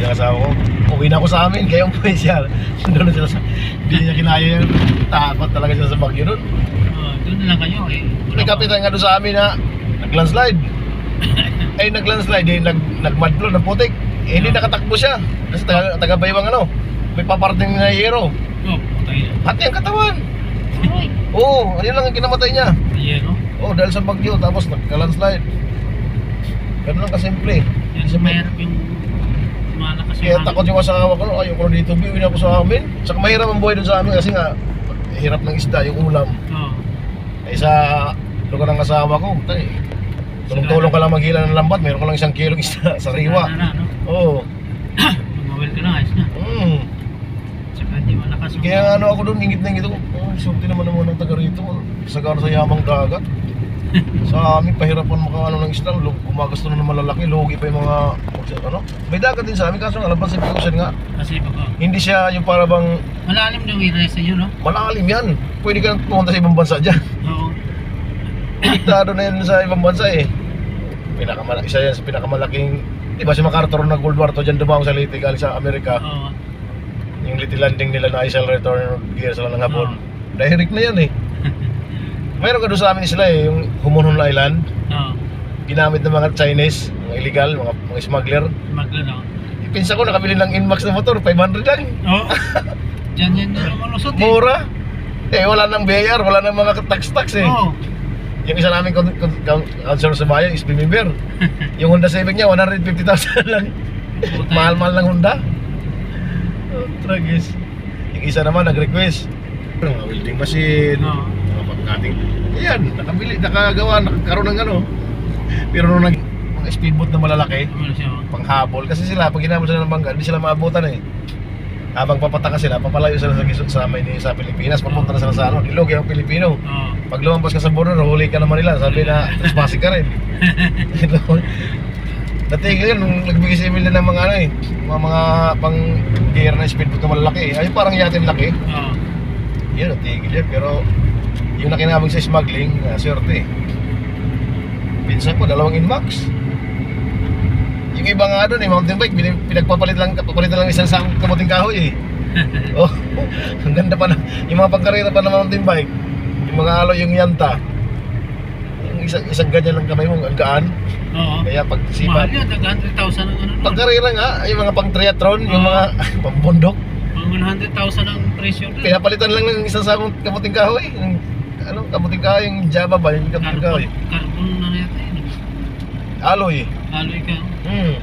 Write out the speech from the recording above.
ng asawa ko. Uwi na ako sa amin, kaya umuwi siya. Doon na sila sa... Hindi niya kinaya yun. Takot talaga sila sa bagyo doon. Doon na lang kayo eh. May kapitan nga doon sa amin na nag-landslide. Ay nag-landslide, nag-mudflow ng putik. Eh, hindi nakatakbo siya. Kasi taga-baywang ano. May paparting na hero. Patay na. Hati ang katawan. Aroy. Oo, yun lang ang kinamatay niya. Yero. Oo, dahil sa bagyo, tapos nagka-landslide. Ganun lang kasimple. Yan sa mahirap yung malakas yung Kaya hangin. takot yung asawa ko, ayaw ko dito, biwin ako sa amin. Saka mahirap ang buhay doon sa amin kasi nga, hirap ng isda, yung ulam. Oo. Eh sa lugar ng asawa ko, tulong-tulong ka lang maghila ng lambat, meron ka lang 1 kilong isda sa riwa. No? Oo. Mawil ka na, ayos na. Saka hindi malakas yung... Kaya ano ako doon, ingit na ingit ako. Sulti naman naman ng taga rito. Sagana sa yamang dagat. Sa amin, pahirapan makaano ng isda. Gumagasto na ng malalaki, lugi pa yung mga... Ano? May dagat din sa amin, kaso ang Alabang Pacific Ocean nga. Kasi baka... Hindi siya yung para bang... Malalim yung area sa inyo, no? Malalim yan. Pwede ka pumunta sa ibang bansa dyan. Oo. Diktado na yan sa ibang bansa eh. Isa yan sa pinakamalaking... Di ba si MacArthur na Gold War to dyan dumawang sa Leyte galing sa Amerika. Oo. Yung little landing nila na isle return gear sila ng hapon. Direct na yan eh. Mayroon ka doon sa amin isla eh, yung Humonhon Island. Oo. Ginamit ng mga Chinese, mga illegal, mga smuggler. Magla, no? Pinsa ko nakabili ng Inmax na motor, 500 lang. Oo. Diyan yan yung malusot eh. Mura. Eh wala nang BIR, wala nang mga tax eh. Oo. Yung isa namin counselor sa bayan, SP member. Yung Honda Civic niya, 150,000 lang. Mahal-mahal ng Honda. Oh, tragis. Yung isa naman nag-request. Mga welding machine. Oo. Mga pagkating. Ayan, nakagawa, nakakaroon ng ano. Pero nung mga speedboat na malalaki, Ano siya, oh. panghabol. Kasi sila, pag hinabol sila ng bangka, hindi sila maabutan eh. Habang papataka sila, papalayo sila sa Pilipinas, papunta na sila sa ano, ilog yung Pilipino. Oo. Pag lumampas ka sa border, huli ka naman nila. Sabi na, trespassing ka rin. Natigil yun, nung nagbigay sa email ng mga ano eh, mga pang-gear na speedboat na malalaki eh. Ay, parang yatin laki. Oo. Yun, natigil yun. Pero, yung nakinabang sa smuggling, swerte eh. Pinsan ko, 2 Inmax. Yung iba nga doon eh, mountain bike, papalitan lang isang kamuting kahoy eh. Oh, ang ganda pa na, yung mga pangkarera pa na mountain bike. Yung mga alo, yung yanta. Yung isang ganyan lang kamay mo, ang gaan. Oo. Kaya pag Mahal sipa, yun, taga 100,000 ang ano. pangkarera nga, yung mga pang triathlon, yung mga pambundok. Mga 100,000 ang presyo doon. Pinapalitan lang ng isang sakong kamuting kahoy. Yung, ano, kamuting kahoy, yung Java ba, yung kamuting kahoy. Carbon na yata yun. Alloy. Aloy ka. Hmm.